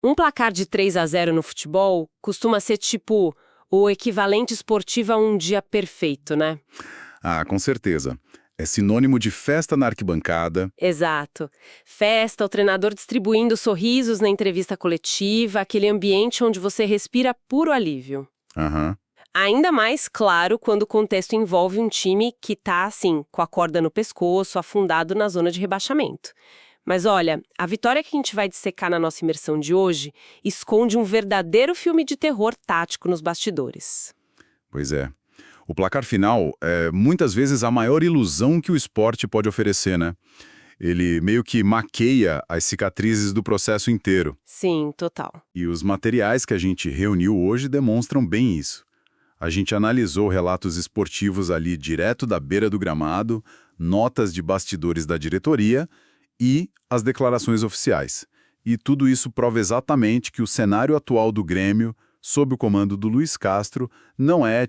Um placar de 3-0 no futebol costuma ser tipo o equivalente esportivo a um dia perfeito, né? Ah, com certeza. É sinônimo de festa na arquibancada. Exato. Festa, o treinador distribuindo sorrisos na entrevista coletiva, aquele ambiente onde você respira puro alívio. Aham. Ainda mais, claro, quando o contexto envolve um time que tá, assim, com a corda no pescoço, afundado na zona de rebaixamento. Mas olha, a vitória que a gente vai dissecar na nossa imersão de hoje esconde um verdadeiro filme de terror tático nos bastidores. Pois é. O placar final é muitas vezes a maior ilusão que o esporte pode oferecer, né? Ele meio que maqueia as cicatrizes do processo inteiro. Sim, total. E os materiais que a gente reuniu hoje demonstram bem isso. A gente analisou relatos esportivos ali direto da beira do gramado, notas de bastidores da diretoria e as declarações oficiais. E tudo isso prova exatamente que o cenário atual do Grêmio, sob o comando do Luiz Castro, não é,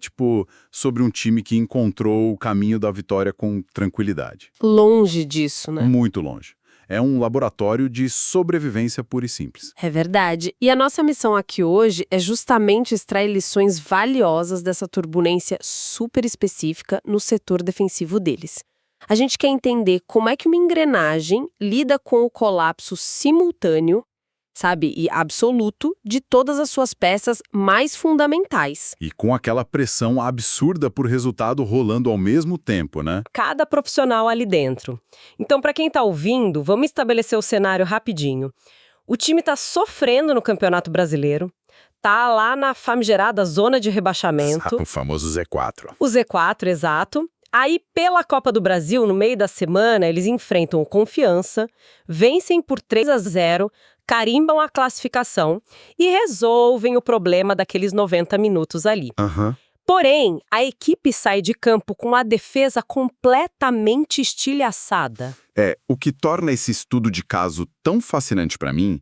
sobre um time que encontrou o caminho da vitória com tranquilidade. Longe disso, né? Muito longe. É um laboratório de sobrevivência pura e simples. É verdade. E a nossa missão aqui hoje é justamente extrair lições valiosas dessa turbulência super específica no setor defensivo deles. A gente quer entender como é que uma engrenagem lida com o colapso simultâneo, sabe, e absoluto de todas as suas peças mais fundamentais. E com aquela pressão absurda por resultado rolando ao mesmo tempo, né? Cada profissional ali dentro. Então, para quem está ouvindo, vamos estabelecer o cenário rapidinho. O time está sofrendo no Campeonato Brasileiro, tá lá na famigerada zona de rebaixamento. O famoso Z4. O Z4, exato. Aí, pela Copa do Brasil, no meio da semana, eles enfrentam o Confiança, vencem por 3-0, carimbam a classificação e resolvem o problema daqueles 90 minutos ali. Aham. Porém, a equipe sai de campo com a defesa completamente estilhaçada. O que torna esse estudo de caso tão fascinante para mim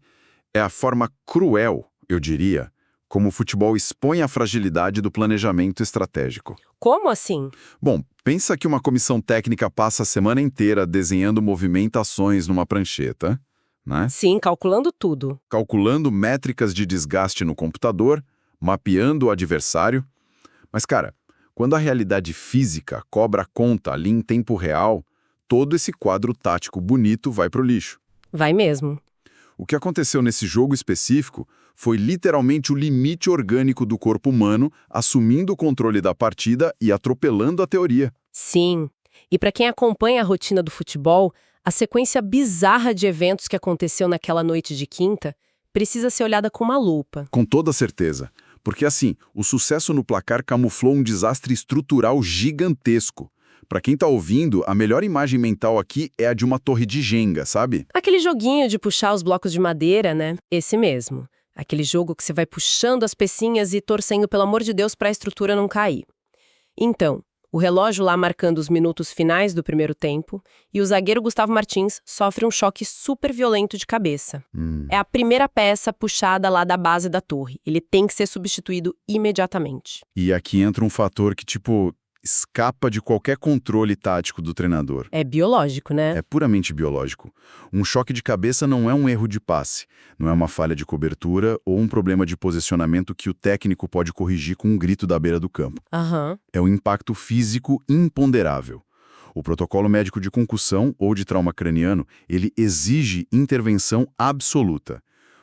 é a forma cruel, eu diria, como o futebol expõe a fragilidade do planejamento estratégico. Como assim? Bom, pensa que uma comissão técnica passa a semana inteira desenhando movimentações numa prancheta, né? Sim, calculando tudo. Calculando métricas de desgaste no computador, mapeando o adversário. Mas, cara, quando a realidade física cobra a conta ali em tempo real, todo esse quadro tático bonito vai pro lixo. Vai mesmo. O que aconteceu nesse jogo específico foi literalmente o limite orgânico do corpo humano assumindo o controle da partida e atropelando a teoria. Sim. E para quem acompanha a rotina do futebol, a sequência bizarra de eventos que aconteceu naquela noite de quinta precisa ser olhada com uma lupa. Com toda certeza. Porque, assim, o sucesso no placar camuflou um desastre estrutural gigantesco. Para quem tá ouvindo, a melhor imagem mental aqui é a de uma torre de Jenga, sabe? Aquele joguinho de puxar os blocos de madeira, né? Esse mesmo. Aquele jogo que você vai puxando as pecinhas e torcendo, pelo amor de Deus, para a estrutura não cair. Então, o relógio lá marcando os minutos finais do primeiro tempo, e o zagueiro Gustavo Martins sofre um choque super violento de cabeça. É a primeira peça puxada lá da base da torre. Ele tem que ser substituído imediatamente. E aqui entra um fator que, escapa de qualquer controle tático do treinador. É biológico, né? É puramente biológico. Um choque de cabeça não é um erro de passe, não é uma falha de cobertura ou um problema de posicionamento que o técnico pode corrigir com um grito da beira do campo. Aham. É um impacto físico imponderável. O protocolo médico de concussão ou de trauma craniano, ele exige intervenção absoluta.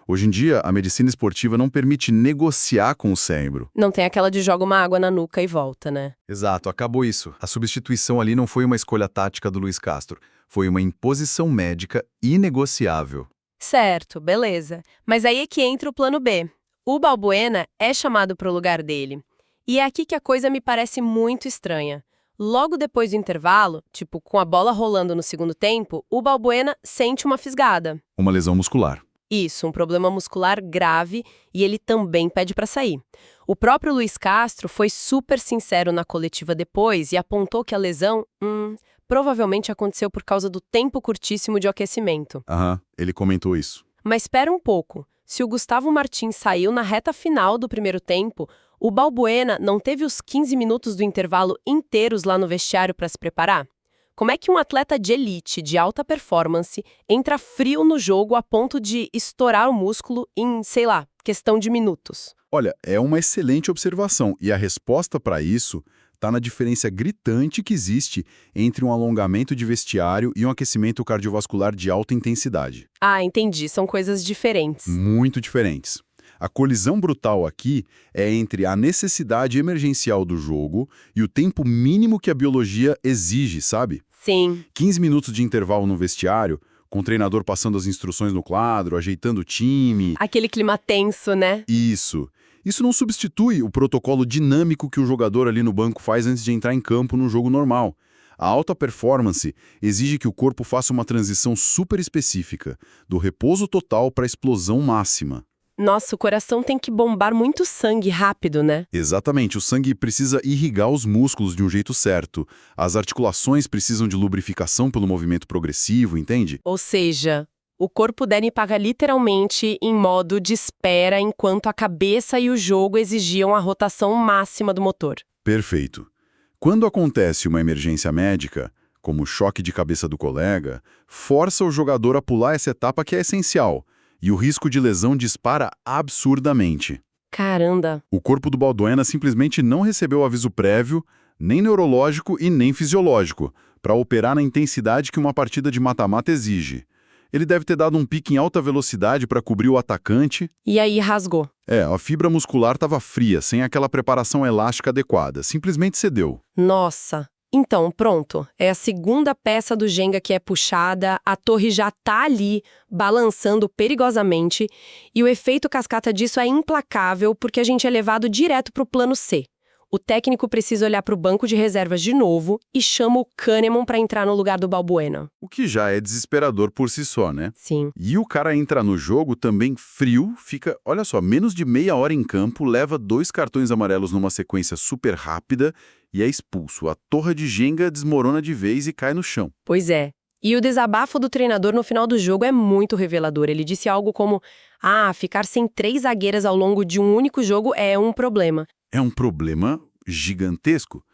Hoje em dia, a medicina esportiva não permite negociar com o cérebro. Não tem aquela de joga uma água na nuca e volta, né? Exato, acabou isso. A substituição ali não foi uma escolha tática do Luiz Castro. Foi uma imposição médica inegociável. Certo, beleza. Mas aí é que entra o plano B. O Balbuena é chamado para o lugar dele. E é aqui que a coisa me parece muito estranha. Logo depois do intervalo, com a bola rolando no segundo tempo, o Balbuena sente uma fisgada. Uma lesão muscular. Isso, um problema muscular grave, e ele também pede para sair. O próprio Luiz Castro foi super sincero na coletiva depois e apontou que a lesão, provavelmente aconteceu por causa do tempo curtíssimo de aquecimento. Ele comentou isso. Mas espera um pouco. Se o Gustavo Martins saiu na reta final do primeiro tempo, o Balbuena não teve os 15 minutos do intervalo inteiros lá no vestiário para se preparar? Como é que um atleta de elite, de alta performance, entra frio no jogo a ponto de estourar o músculo em, sei lá, questão de minutos? Olha, é uma excelente observação e a resposta para isso está na diferença gritante que existe entre um alongamento de vestiário e um aquecimento cardiovascular de alta intensidade. Ah, entendi. São coisas diferentes. Muito diferentes. A colisão brutal aqui é entre a necessidade emergencial do jogo e o tempo mínimo que a biologia exige, sabe? Sim. 15 minutos de intervalo no vestiário, com o treinador passando as instruções no quadro, ajeitando o time. Aquele clima tenso, né? Isso. Isso não substitui o protocolo dinâmico que o jogador ali no banco faz antes de entrar em campo num jogo normal. A alta performance exige que o corpo faça uma transição super específica, do repouso total para a explosão máxima. Nossa, o coração tem que bombar muito sangue rápido, né? Exatamente, o sangue precisa irrigar os músculos de um jeito certo. As articulações precisam de lubrificação pelo movimento progressivo, entende? Ou seja, o corpo deve pagar literalmente em modo de espera enquanto a cabeça e o jogo exigiam a rotação máxima do motor. Perfeito. Quando acontece uma emergência médica, como o choque de cabeça do colega, força o jogador a pular essa etapa que é essencial, e o risco de lesão dispara absurdamente. Caramba! O corpo do Balbuena simplesmente não recebeu aviso prévio, nem neurológico e nem fisiológico, para operar na intensidade que uma partida de mata-mata exige. Ele deve ter dado um pique em alta velocidade para cobrir o atacante. E aí rasgou. A fibra muscular estava fria, sem aquela preparação elástica adequada. Simplesmente cedeu. Nossa! Então, pronto. É a segunda peça do Jenga que é puxada, a torre já tá ali, balançando perigosamente, e o efeito cascata disso é implacável porque a gente é levado direto pro plano C. O técnico precisa olhar pro banco de reservas de novo e chama o Kahneman para entrar no lugar do Balbuena. O que já é desesperador por si só, né? Sim. E o cara entra no jogo também frio, fica, olha só, menos de meia hora em campo, leva 2 cartões amarelos numa sequência super rápida e é expulso. A torre de Jenga desmorona de vez e cai no chão. Pois é. E o desabafo do treinador no final do jogo é muito revelador. Ele disse algo como: ficar sem 3 zagueiras ao longo de um único jogo é um problema. É um problema gigantesco.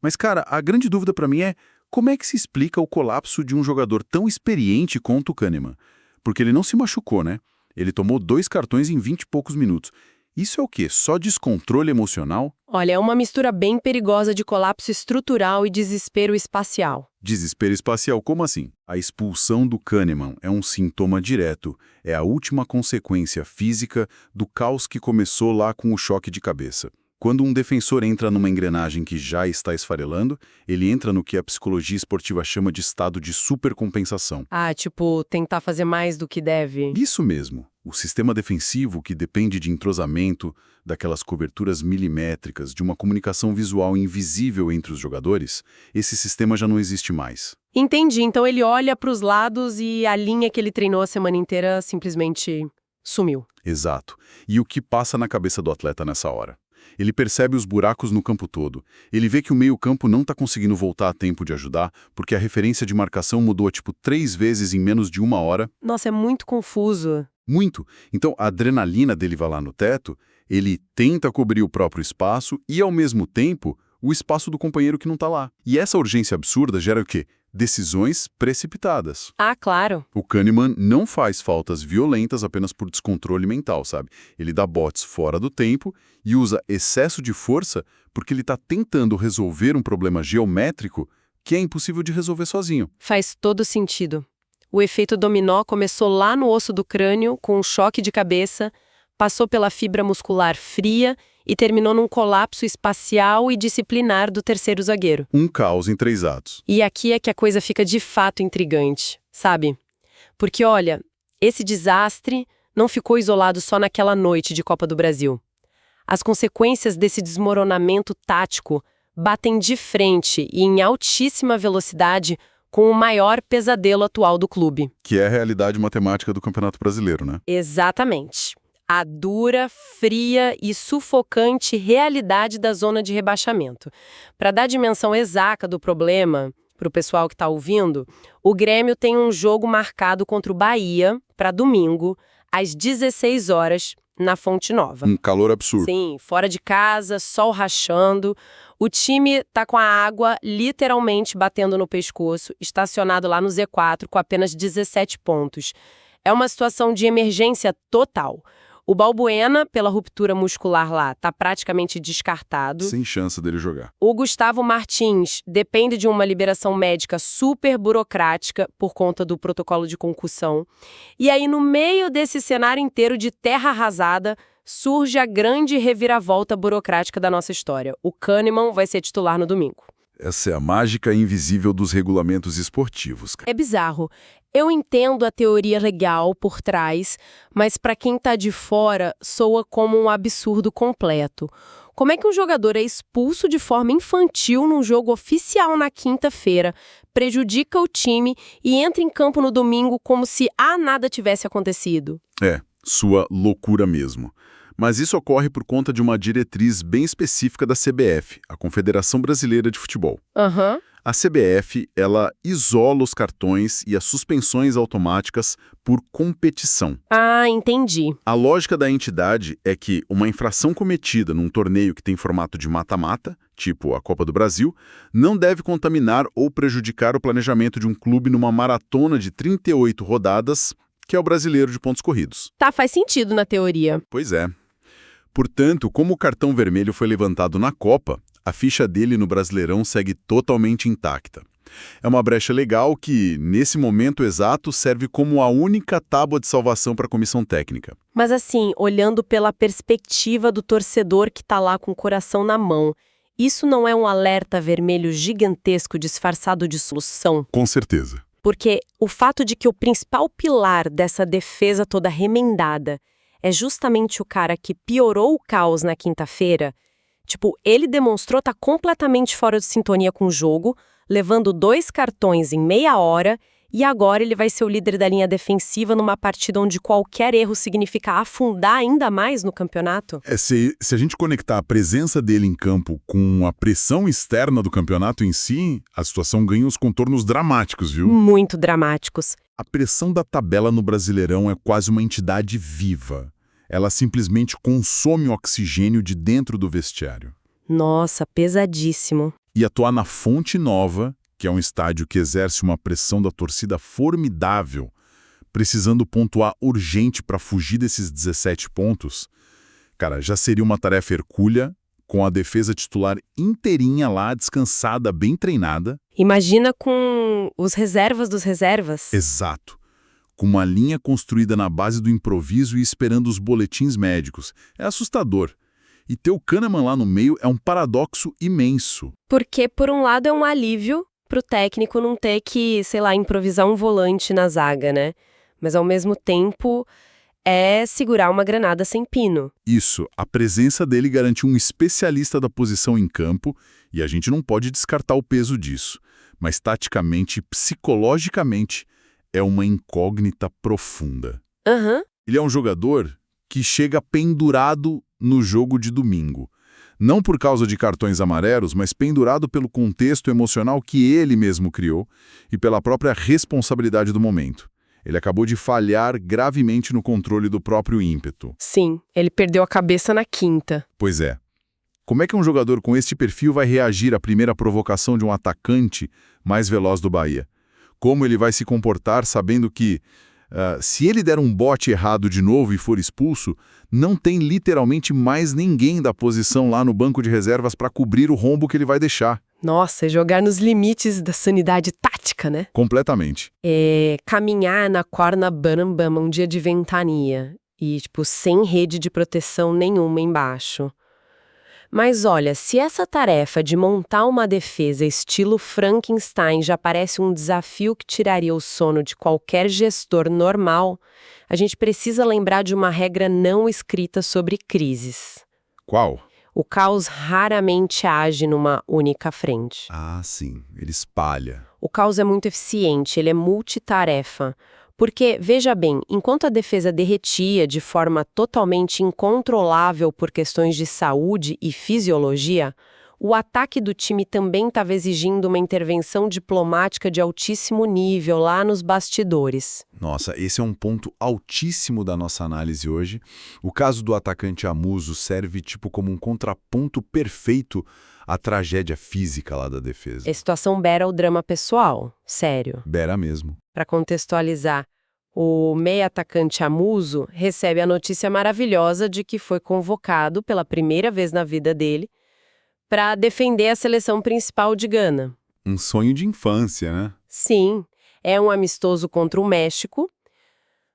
Mas, cara, a grande dúvida pra mim é como é que se explica o colapso de um jogador tão experiente quanto o Kahneman? Porque ele não se machucou, né? Ele tomou 2 cartões em 20 e poucos minutos. Isso é o quê? Só descontrole emocional? Olha, é uma mistura bem perigosa de colapso estrutural e desespero espacial. Desespero espacial, como assim? A expulsão do Kahneman é um sintoma direto, é a última consequência física do caos que começou lá com o choque de cabeça. Quando um defensor entra numa engrenagem que já está esfarelando, ele entra no que a psicologia esportiva chama de estado de supercompensação. Tipo, tentar fazer mais do que deve. Isso mesmo. O sistema defensivo, que depende de entrosamento, daquelas coberturas milimétricas, de uma comunicação visual invisível entre os jogadores, esse sistema já não existe mais. Entendi. Então ele olha para os lados e a linha que ele treinou a semana inteira simplesmente sumiu. Exato. E o que passa na cabeça do atleta nessa hora? Ele percebe os buracos no campo todo. Ele vê que o meio-campo não está conseguindo voltar a tempo de ajudar, porque a referência de marcação mudou 3 vezes em menos de 1 hora. Nossa, é muito confuso. Muito. Então, a adrenalina dele vai lá no teto, ele tenta cobrir o próprio espaço e, ao mesmo tempo, o espaço do companheiro que não está lá. E essa urgência absurda gera o quê? Decisões precipitadas. Claro. O Kahneman não faz faltas violentas apenas por descontrole mental, sabe? Ele dá botes fora do tempo e usa excesso de força porque ele está tentando resolver um problema geométrico que é impossível de resolver sozinho. Faz todo sentido. O efeito dominó começou lá no osso do crânio, com um choque de cabeça, passou pela fibra muscular fria e terminou num colapso espacial e disciplinar do terceiro zagueiro. Um caos em 3 atos. E aqui é que a coisa fica de fato intrigante, sabe? Porque, olha, esse desastre não ficou isolado só naquela noite de Copa do Brasil. As consequências desse desmoronamento tático batem de frente e em altíssima velocidade com o maior pesadelo atual do clube. Que é a realidade matemática do Campeonato Brasileiro, né? Exatamente. A dura, fria e sufocante realidade da zona de rebaixamento. Para dar a dimensão exata do problema, para o pessoal que está ouvindo, o Grêmio tem um jogo marcado contra o Bahia para domingo, às 16 horas, na Fonte Nova. Um calor absurdo. Sim, fora de casa, sol rachando. O time tá com a água literalmente batendo no pescoço, estacionado lá no Z4 com apenas 17 pontos. É uma situação de emergência total. O Balbuena, pela ruptura muscular lá, tá praticamente descartado. Sem chance dele jogar. O Gustavo Martins depende de uma liberação médica super burocrática por conta do protocolo de concussão. E aí, no meio desse cenário inteiro de terra arrasada, surge a grande reviravolta burocrática da nossa história. O Kahneman vai ser titular no domingo. Essa é a mágica invisível dos regulamentos esportivos. É bizarro. Eu entendo a teoria legal por trás, mas para quem tá de fora, soa como um absurdo completo. Como é que um jogador é expulso de forma infantil num jogo oficial na quinta-feira, prejudica o time e entra em campo no domingo como se nada tivesse acontecido? É, sua loucura mesmo. Mas isso ocorre por conta de uma diretriz bem específica da CBF, a Confederação Brasileira de Futebol. A CBF, ela isola os cartões e as suspensões automáticas por competição. Ah, entendi. A lógica da entidade é que uma infração cometida num torneio que tem formato de mata-mata, tipo a Copa do Brasil, não deve contaminar ou prejudicar o planejamento de um clube numa maratona de 38 rodadas, que é o Brasileiro de Pontos Corridos. Tá, faz sentido na teoria. Pois é. Portanto, como o cartão vermelho foi levantado na Copa, a ficha dele no Brasileirão segue totalmente intacta. É uma brecha legal que, nesse momento exato, serve como a única tábua de salvação para a comissão técnica. Mas assim, olhando pela perspectiva do torcedor que tá lá com o coração na mão, isso não é um alerta vermelho gigantesco disfarçado de solução? Com certeza. Porque o fato de que o principal pilar dessa defesa toda remendada é justamente o cara que piorou o caos na quinta-feira. Tipo, ele demonstrou estar completamente fora de sintonia com o jogo, levando 2 cartões em meia hora, e agora ele vai ser o líder da linha defensiva numa partida onde qualquer erro significa afundar ainda mais no campeonato? Se a gente conectar a presença dele em campo com a pressão externa do campeonato em si, a situação ganha uns contornos dramáticos, viu? Muito dramáticos. A pressão da tabela no Brasileirão é quase uma entidade viva. Ela simplesmente consome o oxigênio de dentro do vestiário. Nossa, pesadíssimo. E atuar na Fonte Nova, que é um estádio que exerce uma pressão da torcida formidável, precisando pontuar urgente para fugir desses 17 pontos, cara, já seria uma tarefa hercúlea, com a defesa titular inteirinha lá, descansada, bem treinada. Imagina com os reservas dos reservas. Exato. Com uma linha construída na base do improviso e esperando os boletins médicos. É assustador. E ter o Kahneman lá no meio é um paradoxo imenso. Porque, por um lado, é um alívio pro técnico não ter que, sei lá, improvisar um volante na zaga, né? Mas, ao mesmo tempo, é segurar uma granada sem pino. Isso, a presença dele garante um especialista da posição em campo e a gente não pode descartar o peso disso. Mas, taticamente, psicologicamente, é uma incógnita profunda. Ele é um jogador que chega pendurado no jogo de domingo. Não por causa de cartões amarelos, mas pendurado pelo contexto emocional que ele mesmo criou e pela própria responsabilidade do momento. Ele acabou de falhar gravemente no controle do próprio ímpeto. Sim, ele perdeu a cabeça na quinta. Pois é. Como é que um jogador com este perfil vai reagir à primeira provocação de um atacante mais veloz do Bahia? Como ele vai se comportar sabendo que, se ele der um bote errado de novo e for expulso, não tem literalmente mais ninguém da posição lá no banco de reservas para cobrir o rombo que ele vai deixar? Nossa, jogar nos limites da sanidade tática, né? Completamente. Caminhar na corna bambam um dia de ventania e, sem rede de proteção nenhuma embaixo. Mas olha, se essa tarefa de montar uma defesa estilo Frankenstein já parece um desafio que tiraria o sono de qualquer gestor normal, a gente precisa lembrar de uma regra não escrita sobre crises. Qual? O caos raramente age numa única frente. Ah, sim. Ele espalha. O caos é muito eficiente, ele é multitarefa. Porque, veja bem, enquanto a defesa derretia de forma totalmente incontrolável por questões de saúde e fisiologia, o ataque do time também estava exigindo uma intervenção diplomática de altíssimo nível lá nos bastidores. Nossa, esse é um ponto altíssimo da nossa análise hoje. O caso do atacante Amuso serve tipo como um contraponto perfeito à tragédia física lá da defesa. A situação beira o drama pessoal, sério. Beira mesmo. Para contextualizar, o meia atacante Amuso recebe a notícia maravilhosa de que foi convocado pela primeira vez na vida dele para defender a seleção principal de Gana. Um sonho de infância, né? Sim, é um amistoso contra o México.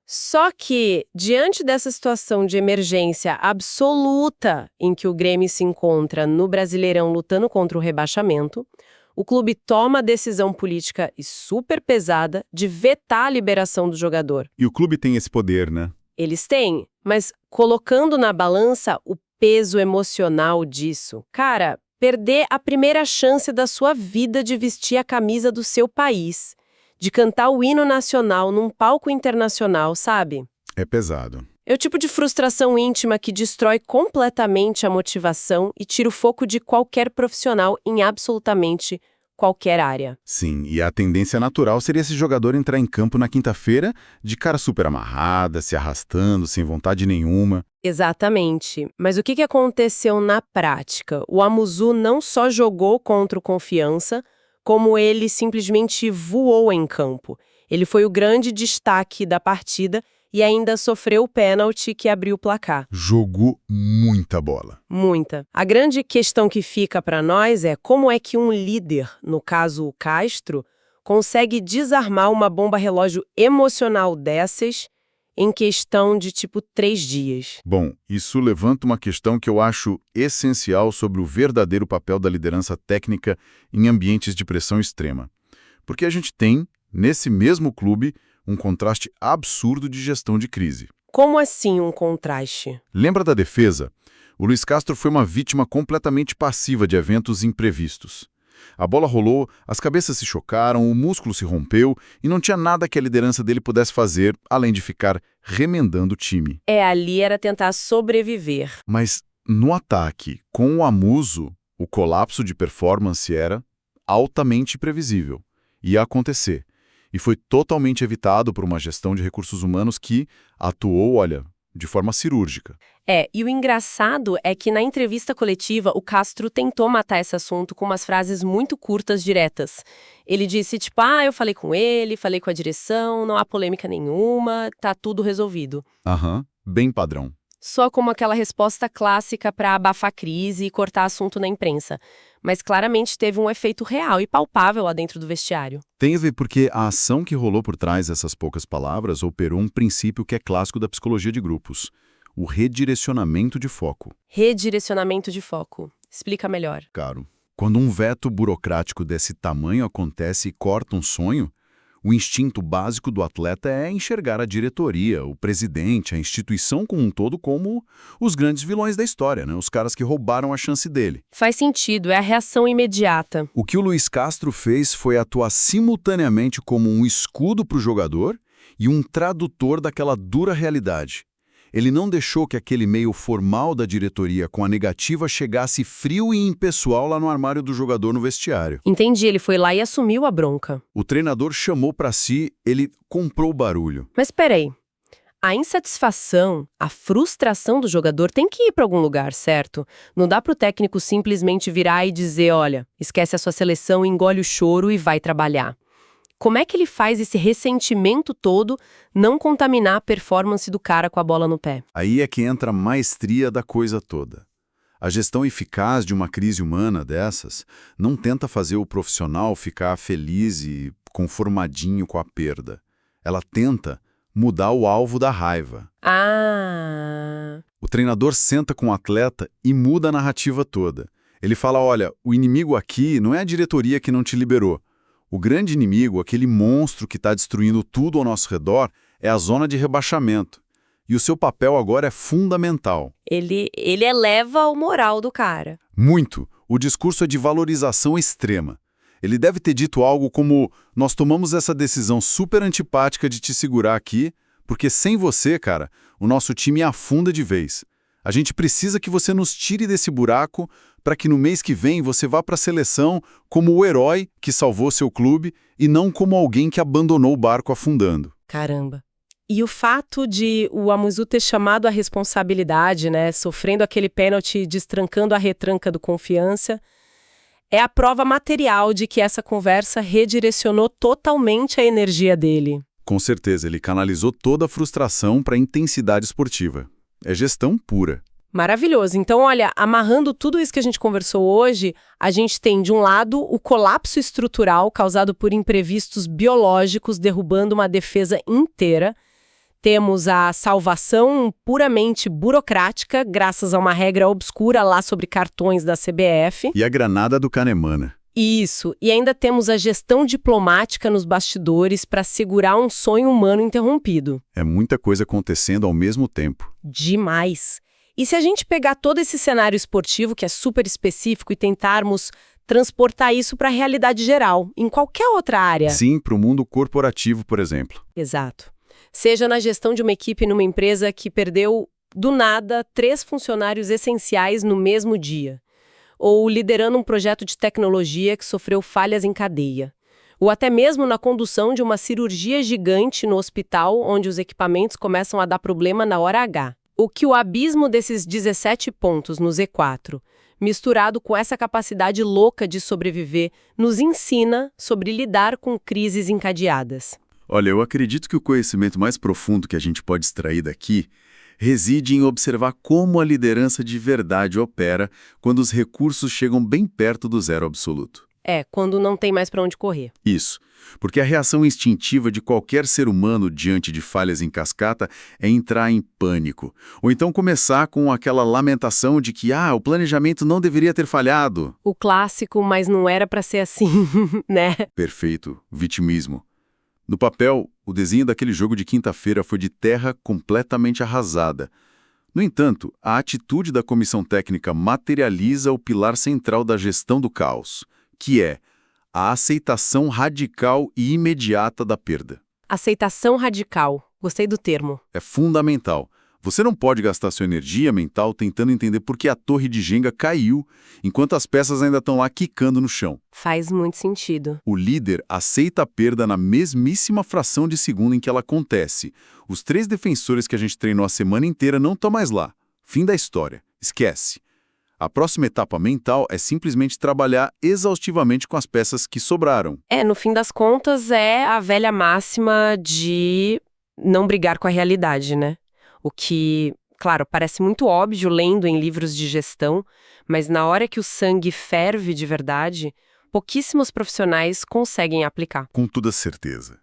Só que, diante dessa situação de emergência absoluta em que o Grêmio se encontra no Brasileirão lutando contra o rebaixamento, o clube toma a decisão política e super pesada de vetar a liberação do jogador. E o clube tem esse poder, né? Eles têm, mas colocando na balança o peso emocional disso. Cara, perder a primeira chance da sua vida de vestir a camisa do seu país, de cantar o hino nacional num palco internacional, sabe? É pesado. É o tipo de frustração íntima que destrói completamente a motivação e tira o foco de qualquer profissional em absolutamente qualquer área. Sim, e a tendência natural seria esse jogador entrar em campo na quinta-feira de cara super amarrada, se arrastando, sem vontade nenhuma. Exatamente. Mas o que aconteceu na prática? O Amuzu não só jogou contra o Confiança, como ele simplesmente voou em campo. Ele foi o grande destaque da partida e ainda sofreu o pênalti que abriu o placar. Jogou muita bola. Muita. A grande questão que fica para nós é como é que um líder, no caso o Castro, consegue desarmar uma bomba relógio emocional dessas em questão de 3 dias. Bom, isso levanta uma questão que eu acho essencial sobre o verdadeiro papel da liderança técnica em ambientes de pressão extrema. Porque a gente tem, nesse mesmo clube, um contraste absurdo de gestão de crise. Como assim um contraste? Lembra da defesa? O Luiz Castro foi uma vítima completamente passiva de eventos imprevistos. A bola rolou, as cabeças se chocaram, o músculo se rompeu e não tinha nada que a liderança dele pudesse fazer, além de ficar remendando o time. Ali era tentar sobreviver. Mas no ataque, com o Amuso, o colapso de performance era altamente previsível. Ia acontecer. E foi totalmente evitado por uma gestão de recursos humanos que atuou, de forma cirúrgica. E o engraçado é que na entrevista coletiva o Castro tentou matar esse assunto com umas frases muito curtas, diretas. Ele disse, eu falei com ele, falei com a direção, não há polêmica nenhuma, tá tudo resolvido. Bem padrão. Só como aquela resposta clássica para abafar a crise e cortar assunto na imprensa. Mas claramente teve um efeito real e palpável lá dentro do vestiário. Tem a ver porque a ação que rolou por trás dessas poucas palavras operou um princípio que é clássico da psicologia de grupos: o redirecionamento de foco. Redirecionamento de foco. Explica melhor. Caro, quando um veto burocrático desse tamanho acontece e corta um sonho, o instinto básico do atleta é enxergar a diretoria, o presidente, a instituição como um todo como os grandes vilões da história, né? Os caras que roubaram a chance dele. Faz sentido, é a reação imediata. O que o Luiz Castro fez foi atuar simultaneamente como um escudo para o jogador e um tradutor daquela dura realidade. Ele não deixou que aquele meio formal da diretoria com a negativa chegasse frio e impessoal lá no armário do jogador no vestiário. Entendi, ele foi lá e assumiu a bronca. O treinador chamou para si, ele comprou o barulho. Mas peraí, a insatisfação, a frustração do jogador tem que ir para algum lugar, certo? Não dá para o técnico simplesmente virar e dizer, olha, esquece a sua seleção, engole o choro e vai trabalhar. Como é que ele faz esse ressentimento todo não contaminar a performance do cara com a bola no pé? Aí é que entra a maestria da coisa toda. A gestão eficaz de uma crise humana dessas não tenta fazer o profissional ficar feliz e conformadinho com a perda. Ela tenta mudar o alvo da raiva. O treinador senta com o atleta e muda a narrativa toda. Ele fala, olha, o inimigo aqui não é a diretoria que não te liberou. O grande inimigo, aquele monstro que está destruindo tudo ao nosso redor, é a zona de rebaixamento. E o seu papel agora é fundamental. Ele eleva o moral do cara. Muito. O discurso é de valorização extrema. Ele deve ter dito algo como, nós tomamos essa decisão super antipática de te segurar aqui, porque sem você, cara, o nosso time afunda de vez. A gente precisa que você nos tire desse buraco para que no mês que vem você vá para a seleção como o herói que salvou seu clube e não como alguém que abandonou o barco afundando. Caramba. E o fato de o Amuzu ter chamado a responsabilidade, né, sofrendo aquele pênalti, destrancando a retranca do Confiança, é a prova material de que essa conversa redirecionou totalmente a energia dele. Com certeza, ele canalizou toda a frustração para a intensidade esportiva. É gestão pura. Maravilhoso. Então, olha, amarrando tudo isso que a gente conversou hoje, a gente tem, de um lado, o colapso estrutural causado por imprevistos biológicos derrubando uma defesa inteira. Temos a salvação puramente burocrática, graças a uma regra obscura lá sobre cartões da CBF. E a granada do Kahneman. Isso. E ainda temos a gestão diplomática nos bastidores para segurar um sonho humano interrompido. É muita coisa acontecendo ao mesmo tempo. Demais. E se a gente pegar todo esse cenário esportivo, que é super específico, e tentarmos transportar isso para a realidade geral, em qualquer outra área? Sim, para o mundo corporativo, por exemplo. Exato. Seja na gestão de uma equipe numa empresa que perdeu, do nada, 3 funcionários essenciais no mesmo dia. Ou liderando um projeto de tecnologia que sofreu falhas em cadeia. Ou até mesmo na condução de uma cirurgia gigante no hospital, onde os equipamentos começam a dar problema na hora H. O que o abismo desses 17 pontos no Z4, misturado com essa capacidade louca de sobreviver, nos ensina sobre lidar com crises encadeadas. Olha, eu acredito que o conhecimento mais profundo que a gente pode extrair daqui reside em observar como a liderança de verdade opera quando os recursos chegam bem perto do zero absoluto. Quando não tem mais para onde correr. Isso, porque a reação instintiva de qualquer ser humano diante de falhas em cascata é entrar em pânico, ou então começar com aquela lamentação de que, o planejamento não deveria ter falhado. O clássico, mas não era para ser assim, né? Perfeito, vitimismo. No papel, o desenho daquele jogo de quinta-feira foi de terra completamente arrasada. No entanto, a atitude da comissão técnica materializa o pilar central da gestão do caos, que é a aceitação radical e imediata da perda. Aceitação radical. Gostei do termo. É fundamental. Você não pode gastar sua energia mental tentando entender por que a torre de Jenga caiu, enquanto as peças ainda estão lá quicando no chão. Faz muito sentido. O líder aceita a perda na mesmíssima fração de segundo em que ela acontece. Os 3 defensores que a gente treinou a semana inteira não estão mais lá. Fim da história. Esquece. A próxima etapa mental é simplesmente trabalhar exaustivamente com as peças que sobraram. No fim das contas, é a velha máxima de não brigar com a realidade, né? O que, claro, parece muito óbvio lendo em livros de gestão, mas na hora que o sangue ferve de verdade, pouquíssimos profissionais conseguem aplicar. Com toda certeza.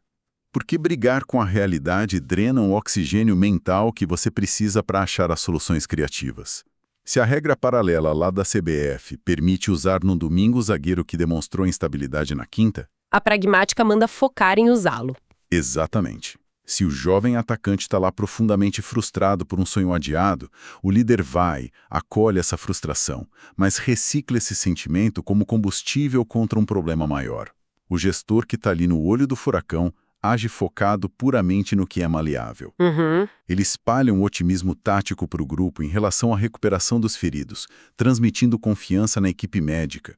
Porque brigar com a realidade drena o oxigênio mental que você precisa para achar as soluções criativas. Se a regra paralela lá da CBF permite usar no domingo o zagueiro que demonstrou instabilidade na quinta, a pragmática manda focar em usá-lo. Exatamente. Se o jovem atacante está lá profundamente frustrado por um sonho adiado, o líder vai, acolhe essa frustração, mas recicla esse sentimento como combustível contra um problema maior. O gestor que está ali no olho do furacão age focado puramente no que é maleável. Ele espalha um otimismo tático para o grupo em relação à recuperação dos feridos, transmitindo confiança na equipe médica.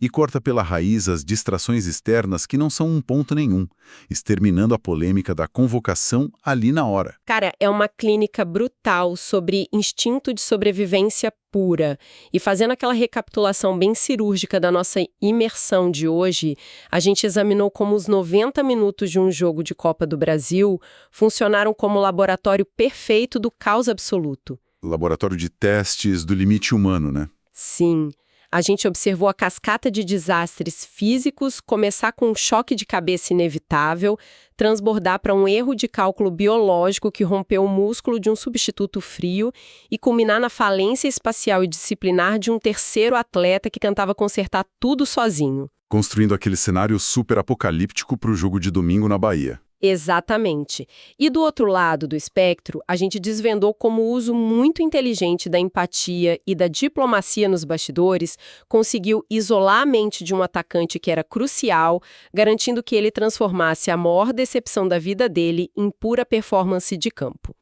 E corta pela raiz as distrações externas que não são um ponto nenhum, exterminando a polêmica da convocação ali na hora. Cara, é uma clínica brutal sobre instinto de sobrevivência pura. E fazendo aquela recapitulação bem cirúrgica da nossa imersão de hoje, a gente examinou como os 90 minutos de um jogo de Copa do Brasil funcionaram como laboratório perfeito do caos absoluto. Laboratório de testes do limite humano, né? Sim. A gente observou a cascata de desastres físicos começar com um choque de cabeça inevitável, transbordar para um erro de cálculo biológico que rompeu o músculo de um substituto frio e culminar na falência espacial e disciplinar de um terceiro atleta que tentava consertar tudo sozinho. Construindo aquele cenário super apocalíptico para o jogo de domingo na Bahia. Exatamente. E do outro lado do espectro, a gente desvendou como o uso muito inteligente da empatia e da diplomacia nos bastidores conseguiu isolar a mente de um atacante que era crucial, garantindo que ele transformasse a maior decepção da vida dele em pura performance de campo.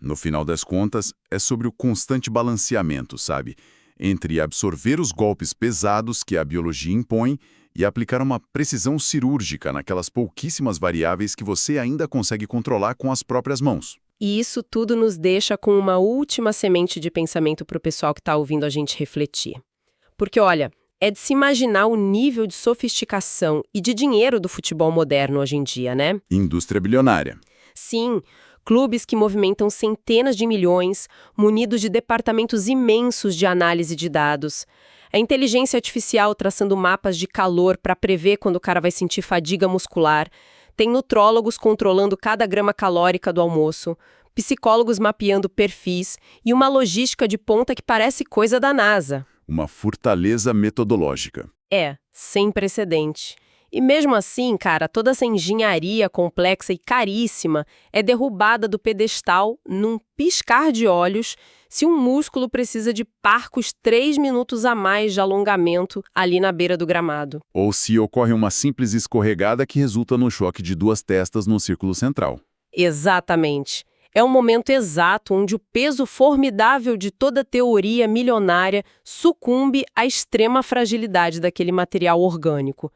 No final das contas, é sobre o constante balanceamento, sabe? entre absorver os golpes pesados que a biologia impõe e aplicar uma precisão cirúrgica naquelas pouquíssimas variáveis que você ainda consegue controlar com as próprias mãos. E isso tudo nos deixa com uma última semente de pensamento para o pessoal que está ouvindo a gente refletir. Porque, olha, é de se imaginar o nível de sofisticação e de dinheiro do futebol moderno hoje em dia, né? Indústria bilionária. Sim, clubes que movimentam centenas de milhões, munidos de departamentos imensos de análise de dados. A inteligência artificial traçando mapas de calor para prever quando o cara vai sentir fadiga muscular. Tem nutrólogos controlando cada grama calórica do almoço, psicólogos mapeando perfis e uma logística de ponta que parece coisa da NASA. Uma fortaleza metodológica. É, sem precedente. E mesmo assim, cara, toda essa engenharia complexa e caríssima é derrubada do pedestal num piscar de olhos se um músculo precisa de parcos 3 minutos a mais de alongamento ali na beira do gramado. Ou se ocorre uma simples escorregada que resulta no choque de duas testas no círculo central. Exatamente. É um momento exato onde o peso formidável de toda teoria milionária sucumbe à extrema fragilidade daquele material orgânico.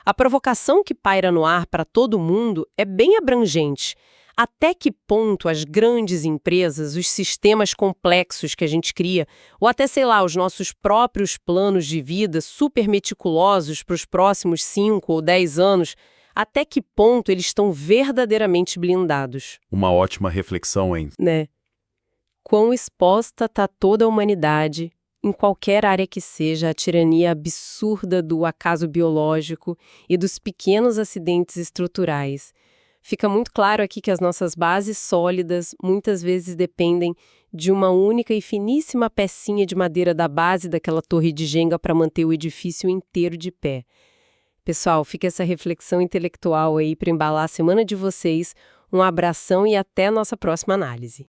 A provocação que paira no ar para todo mundo é bem abrangente. Até que ponto as grandes empresas, os sistemas complexos que a gente cria, ou até, sei lá, os nossos próprios planos de vida super meticulosos para os próximos 5 ou 10 anos, até que ponto eles estão verdadeiramente blindados? Uma ótima reflexão, hein? Né? Quão exposta está toda a humanidade, em qualquer área que seja, à tirania absurda do acaso biológico e dos pequenos acidentes estruturais. Fica muito claro aqui que as nossas bases sólidas muitas vezes dependem de uma única e finíssima pecinha de madeira da base daquela torre de Jenga para manter o edifício inteiro de pé. Pessoal, fica essa reflexão intelectual aí para embalar a semana de vocês. Um abração e até a nossa próxima análise.